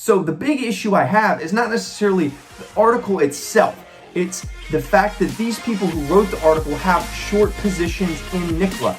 So the big issue I have is not necessarily the article itself. It's the fact that these people who wrote the article have short positions in Nikola.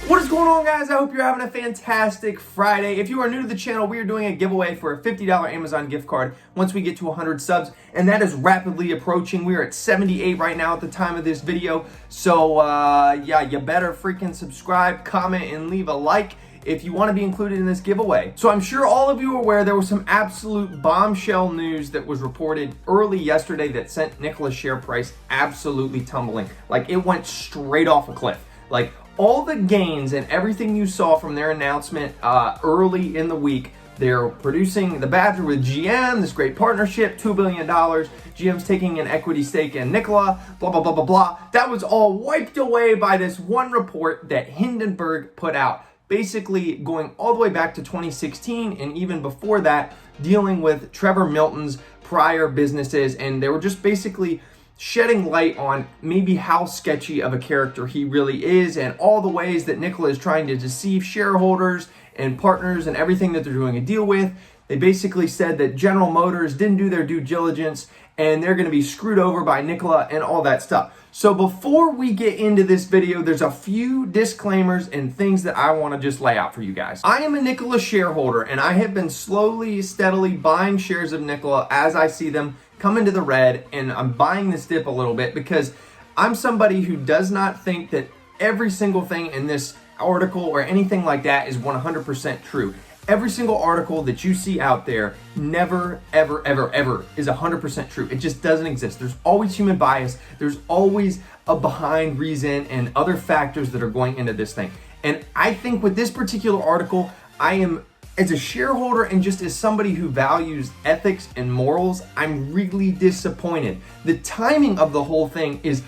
What is going on, guys? I hope you're having a fantastic Friday. If you are new to the channel, we are doing a giveaway for a $50 Amazon gift card once we get to 100 subs, and that is rapidly approaching. We are at 78 right now at the time of this video. So yeah, you better freaking subscribe, comment, and leave a like if you want to be included in this giveaway. So I'm sure all of you are aware there was some absolute bombshell news that was reported early yesterday that sent Nikola's share price absolutely tumbling. Like, it went straight off a cliff. Like, all the gains and everything you saw from their announcement early in the week, they're producing the Badger with GM, this great partnership, $2 billion. GM's taking an equity stake in Nikola, blah, blah, blah, blah, blah. That was all wiped away by this one report that Hindenburg put out, basically going all the way back to 2016 and even before that, dealing with Trevor Milton's prior businesses. And they were just basically shedding light on maybe how sketchy of a character he really is and all the ways that Nikola is trying to deceive shareholders and partners and everything that they're doing a deal with. They basically said that General Motors didn't do their due diligence and they're going to be screwed over by Nikola and all that stuff. So before we get into this video, there's a few disclaimers and things that I want to just lay out for you guys. I am a Nikola shareholder and I have been slowly, steadily buying shares of Nikola as I see them come into the red, and I'm buying this dip a little bit because I'm somebody who does not think that every single thing in this article or anything like that is 100% true. Every single article that you see out there never, ever, ever, ever is 100% true. It just doesn't exist. There's always human bias. There's always a behind reason and other factors that are going into this thing. And I think with this particular article, I am, as a shareholder and just as somebody who values ethics and morals, I'm really disappointed. The timing of the whole thing is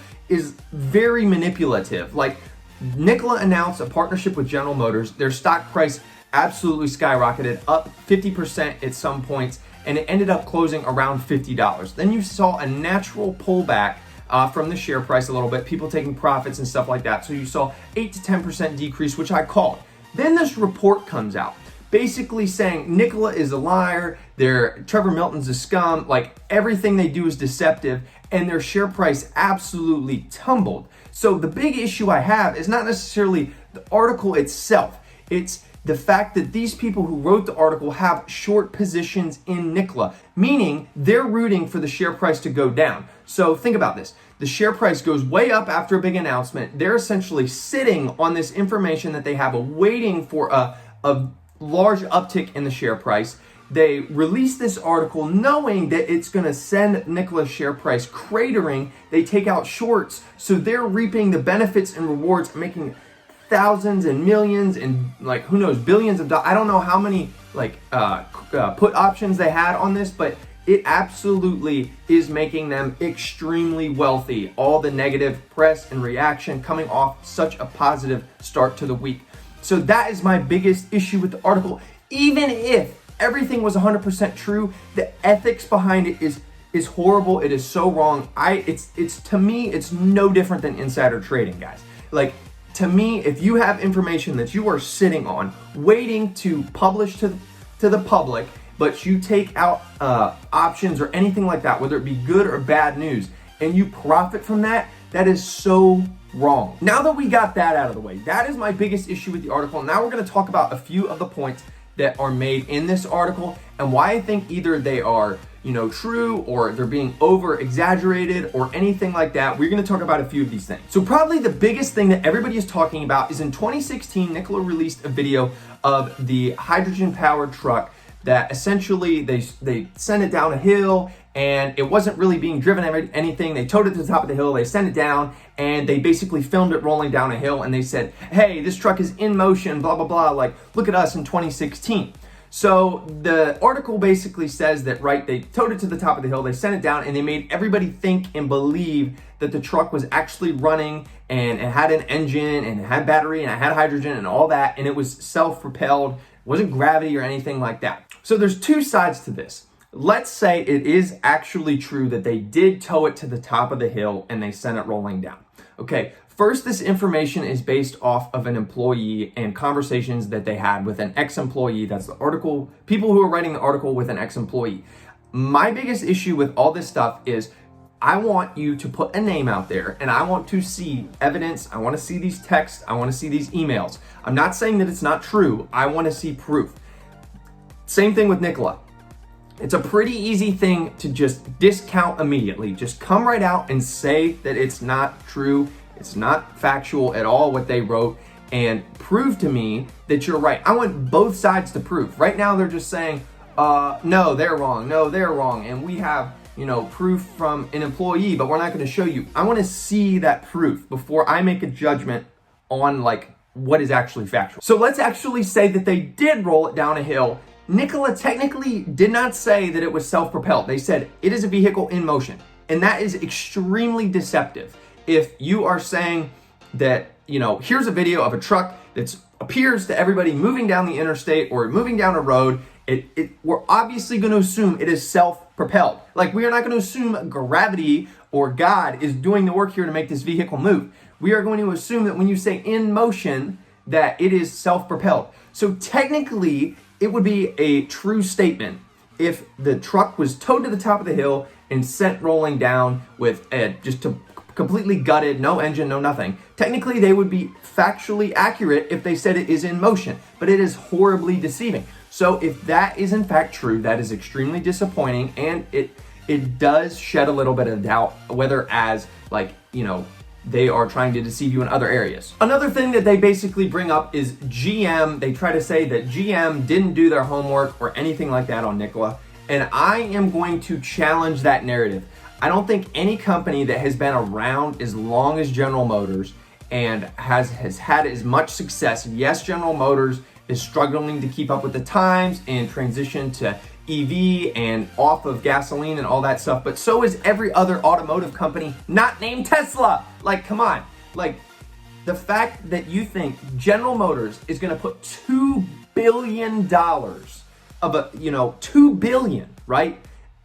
very manipulative. Like, Nikola announced a partnership with General Motors. Their stock price absolutely skyrocketed, up 50% at some points, and it ended up closing around $50. Then you saw a natural pullback from the share price a little bit, people taking profits and stuff like that. So you saw 8 to 10% decrease, which I called. Then this report comes out, basically saying Nikola is a liar, Trevor Milton's a scum, like everything they do is deceptive, and their share price absolutely tumbled. So the big issue I have is not necessarily the article itself, it's the fact that these people who wrote the article have short positions in Nikola, meaning they're rooting for the share price to go down. So think about this. The share price goes way up after a big announcement. They're essentially sitting on this information that they have, waiting for a large uptick in the share price. They release this article knowing that it's going to send Nikola's share price cratering. They take out shorts, so they're reaping the benefits and rewards, making thousands and millions and, like, who knows, billions of dollars. I don't know how many put options they had on this, but it absolutely is making them extremely wealthy. All the negative press and reaction coming off such a positive start to the week. So that is my biggest issue with the article. Even if everything was 100% true, the ethics behind it is horrible. It is so wrong. It's to me, it's no different than insider trading, guys. Like, to me, if you have information that you are sitting on, waiting to publish to the public, but you take out options or anything like that, whether it be good or bad news, and you profit from that, that is so wrong. Now that we got that out of the way, that is my biggest issue with the article. Now we're going to talk about a few of the points that are made in this article and why I think either they are, true, or they're being over exaggerated or anything like that. We're going to talk about a few of these things. So probably the biggest thing that everybody is talking about is in 2016, Nikola released a video of the hydrogen powered truck that essentially they sent it down a hill and it wasn't really being driven anything. They towed it to the top of the hill, they sent it down, and they basically filmed it rolling down a hill, and they said, hey, this truck is in motion, blah, blah, blah, like, look at us in 2016. So the article basically says that, right, they towed it to the top of the hill, they sent it down, and they made everybody think and believe that the truck was actually running, and it had an engine, and it had battery, and it had hydrogen, and all that, and it was self-propelled, it wasn't gravity or anything like that. So there's two sides to this. Let's say it is actually true that they did tow it to the top of the hill and they sent it rolling down. Okay, First, this information is based off of an employee and conversations that they had with an ex-employee. That's the article, people who are writing the article with an ex-employee. My biggest issue with all this stuff is I want you to put a name out there and I want to see evidence. I want to see these texts. I want to see these emails. I'm not saying that it's not true. I want to see proof. Same thing with Nikola. It's a pretty easy thing to just discount immediately. Just come right out and say that it's not true. It's not factual at all what they wrote, and prove to me that you're right. I want both sides to prove. Right now they're just saying, no, they're wrong. No, they're wrong. And we have, proof from an employee, but we're not going to show you. I want to see that proof before I make a judgment on what is actually factual. So let's actually say that they did roll it down a hill. Nikola technically did not say that it was self-propelled. They said it is a vehicle in motion, and that is extremely deceptive. If you are saying that, here's a video of a truck that appears to everybody moving down the interstate or moving down a road, we're obviously going to assume it is self-propelled. We are not going to assume gravity or God is doing the work here to make this vehicle move. We are going to assume that when you say in motion, that it is self-propelled. So technically, it would be a true statement if the truck was towed to the top of the hill and sent rolling down with completely gutted, no engine, no nothing. Technically, they would be factually accurate if they said it is in motion, but it is horribly deceiving. So if that is in fact true, that is extremely disappointing, and it does shed a little bit of doubt whether they are trying to deceive you in other areas. Another thing that they basically bring up is GM. They try to say that GM didn't do their homework or anything like that on Nikola, and I am going to challenge that narrative. I don't think any company that has been around as long as General Motors and has had as much success. Yes, General Motors is struggling to keep up with the times and transition to EV and off of gasoline and all that stuff, but so is every other automotive company not named Tesla. Come on. The fact that you think General Motors is going to put $2 billion $2 billion, right,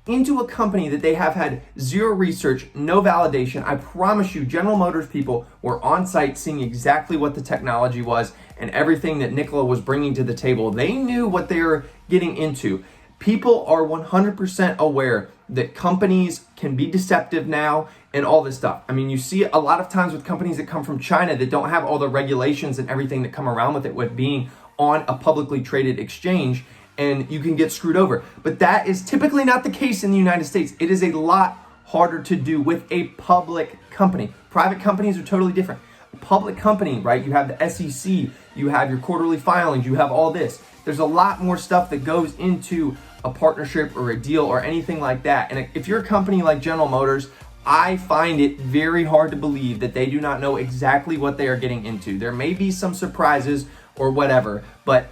into a company that they have had zero research, no validation. I promise you, General Motors people were on site seeing exactly what the technology was and everything that Nikola was bringing to the table. They knew what they were getting into. People are 100% aware that companies can be deceptive now and all this stuff. I mean, you see a lot of times with companies that come from China that don't have all the regulations and everything that come around with being on a publicly traded exchange, and you can get screwed over. But that is typically not the case in the United States. It is a lot harder to do with a public company. Private companies are totally different. A public company, right? You have the SEC, you have your quarterly filings, you have all this. There's a lot more stuff that goes into a partnership or a deal or anything like that. And if you're a company like General Motors, I find it very hard to believe that they do not know exactly what they are getting into. There may be some surprises or whatever, but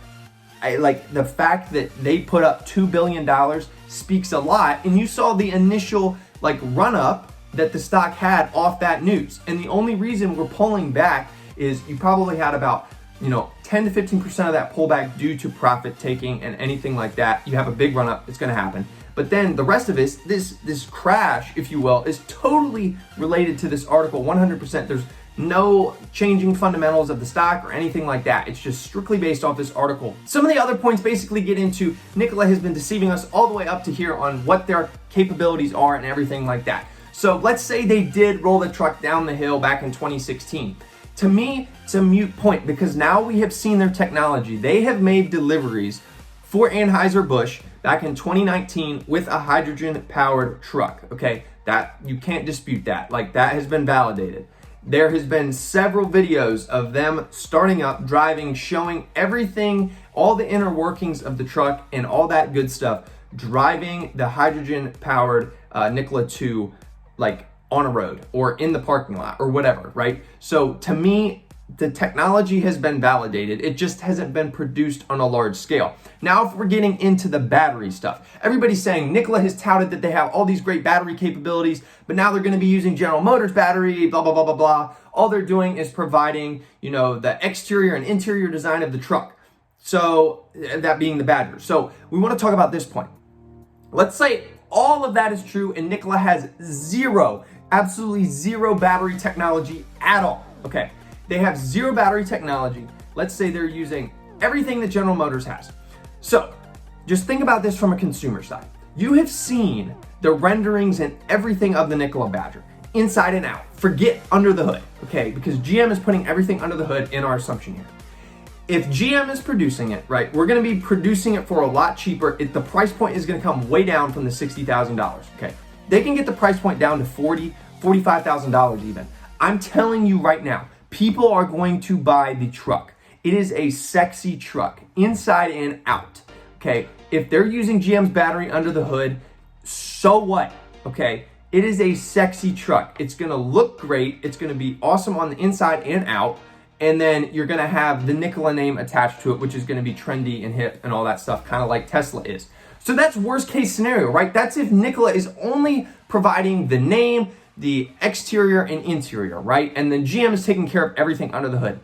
the fact that they put up $2 billion speaks a lot. And you saw the initial run up that the stock had off that news. And the only reason we're pulling back is you probably had about 10 to 15% of that pullback due to profit taking and anything like that. You have a big run up, it's going to happen. But then the rest of it, this crash, if you will, is totally related to this article 100%. There's no changing fundamentals of the stock or anything like that. It's just strictly based off this article. Some of the other points basically get into Nikola has been deceiving us all the way up to here on what their capabilities are and everything like that. So let's say they did roll the truck down the hill back in 2016. To me, it's a moot point because now we have seen their technology. They have made deliveries for Anheuser-Busch back in 2019 with a hydrogen-powered truck. Okay, that you can't dispute that. That has been validated. There has been several videos of them starting up, driving, showing everything, all the inner workings of the truck and all that good stuff, driving the hydrogen-powered Nikola 2 on a road or in the parking lot or whatever, right? So to me, the technology has been validated. It just hasn't been produced on a large scale. Now, if we're getting into the battery stuff, everybody's saying Nikola has touted that they have all these great battery capabilities, but now they're going to be using General Motors battery, blah, blah, blah, blah, blah. All they're doing is providing, the exterior and interior design of the truck. So that being the battery. So we want to talk about this point. Let's say all of that is true and Nikola has absolutely zero battery technology at all. Okay, they have zero battery technology. Let's say they're using everything that General Motors has. So just think about this from a consumer side. You have seen the renderings and everything of the Nikola Badger, inside and out. Forget under the hood, okay? Because GM is putting everything under the hood in our assumption here. If GM is producing it, right, we're gonna be producing it for a lot cheaper. The price point is gonna come way down from the $60,000, okay? They can get the price point down to $40,000, $45,000 even. I'm telling you right now, people are going to buy the truck. It is a sexy truck, inside and out, okay? If they're using GM's battery under the hood, so what, okay? It is a sexy truck. It's gonna look great. It's gonna be awesome on the inside and out. And then you're gonna have the Nikola name attached to it, which is gonna be trendy and hip and all that stuff, kind of like Tesla is. So that's worst case scenario, right? That's if Nikola is only providing the name, the exterior and interior, right? And then GM is taking care of everything under the hood.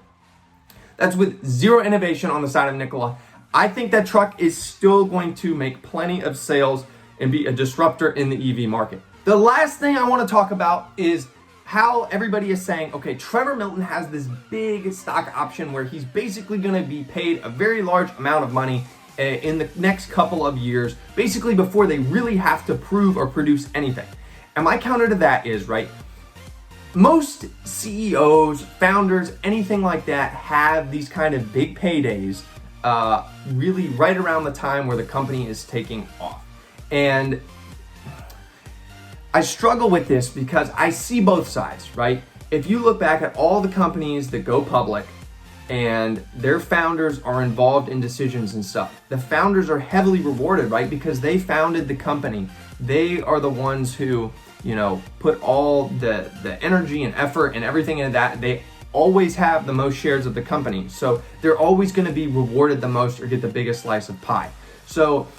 That's with zero innovation on the side of Nikola. I think that truck is still going to make plenty of sales and be a disruptor in the EV market. The last thing I want to talk about is how everybody is saying, okay, Trevor Milton has this big stock option where he's basically going to be paid a very large amount of money in the next couple of years, basically before they really have to prove or produce anything. And my counter to that is, right, most CEOs, founders, anything like that have these kind of big paydays really right around the time where the company is taking off. And I struggle with this because I see both sides, right? If you look back at all the companies that go public and their founders are involved in decisions and stuff, the founders are heavily rewarded, right? Because they founded the company. They are the ones who, you know, put all the energy and effort and everything into that. They always have the most shares of the company. So they're always going to be rewarded the most or get the biggest slice of pie. So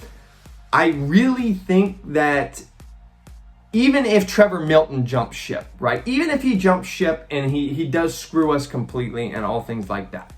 I really think that even if Trevor Milton jumps ship, right? Even if he jumps ship and he does screw us completely and all things like that,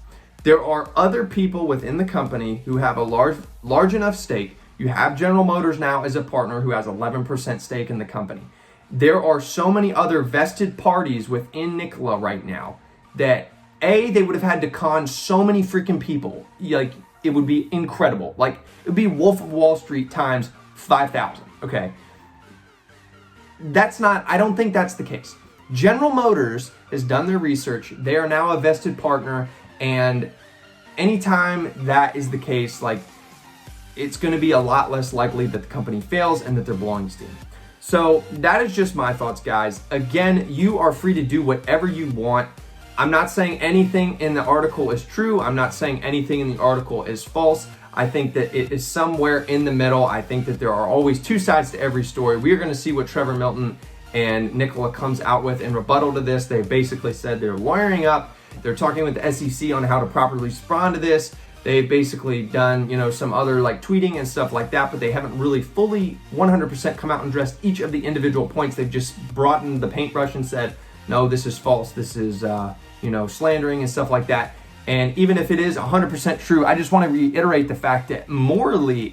there are other people within the company who have a large enough stake. You have General Motors now as a partner who has 11% stake in the company. There are so many other vested parties within Nikola right now that they would have had to con so many freaking people. Like, it would be incredible. Like, it would be Wolf of Wall Street times 5,000, okay? I don't think that's the case. General Motors has done their research. They are now a vested partner, and anytime that is the case, like, it's going to be a lot less likely that the company fails and that they're blowing steam. So that is just my thoughts, guys. Again, you are free to do whatever you want. I'm not saying anything in the article is true. I'm not saying anything in the article is false. I think that it is somewhere in the middle. I think that there are always two sides to every story. We are going to see what Trevor Milton and Nikola comes out with in rebuttal to this. They basically said they're lawyering up. They're talking with the SEC on how to properly respond to this. They've basically done, you know, some other like tweeting and stuff like that, but they haven't really fully 100% come out and addressed each of the individual points. They've just brought in the paintbrush and said, no, this is false. This is, you know, slandering and stuff like that. And even if it is 100% true, I just want to reiterate the fact that morally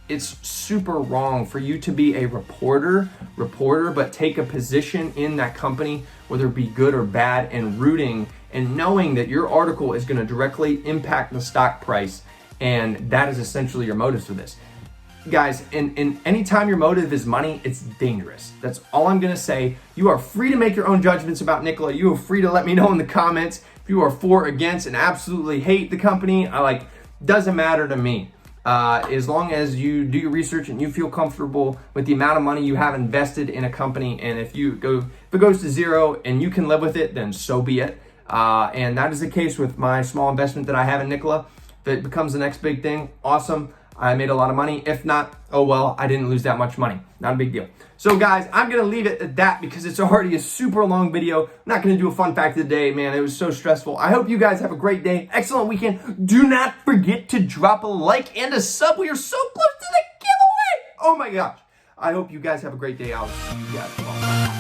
it's super wrong for you to be a reporter, but take a position in that company, whether it be good or bad, and rooting and knowing that your article is going to directly impact the stock price. And that is essentially your motive for this. Guys, and anytime your motive is money, it's dangerous. That's all I'm going to say. You are free to make your own judgments about Nikola. You are free to let me know in the comments if you are for, against, and absolutely hate the company. Doesn't matter to me. As long as you do your research and you feel comfortable with the amount of money you have invested in a company, and if it goes to zero and you can live with it, then so be it. And that is the case with my small investment that I have in Nikola. If it becomes the next big thing, awesome. I made a lot of money. If not, oh well, I didn't lose that much money. Not a big deal. So guys, I'm going to leave it at that because it's already a super long video. I'm not going to do a fun fact of the day, man. It was so stressful. I hope you guys have a great day. Excellent weekend. Do not forget to drop a like and a sub. We are so close to the giveaway. Oh my gosh. I hope you guys have a great day. I'll see you guys tomorrow.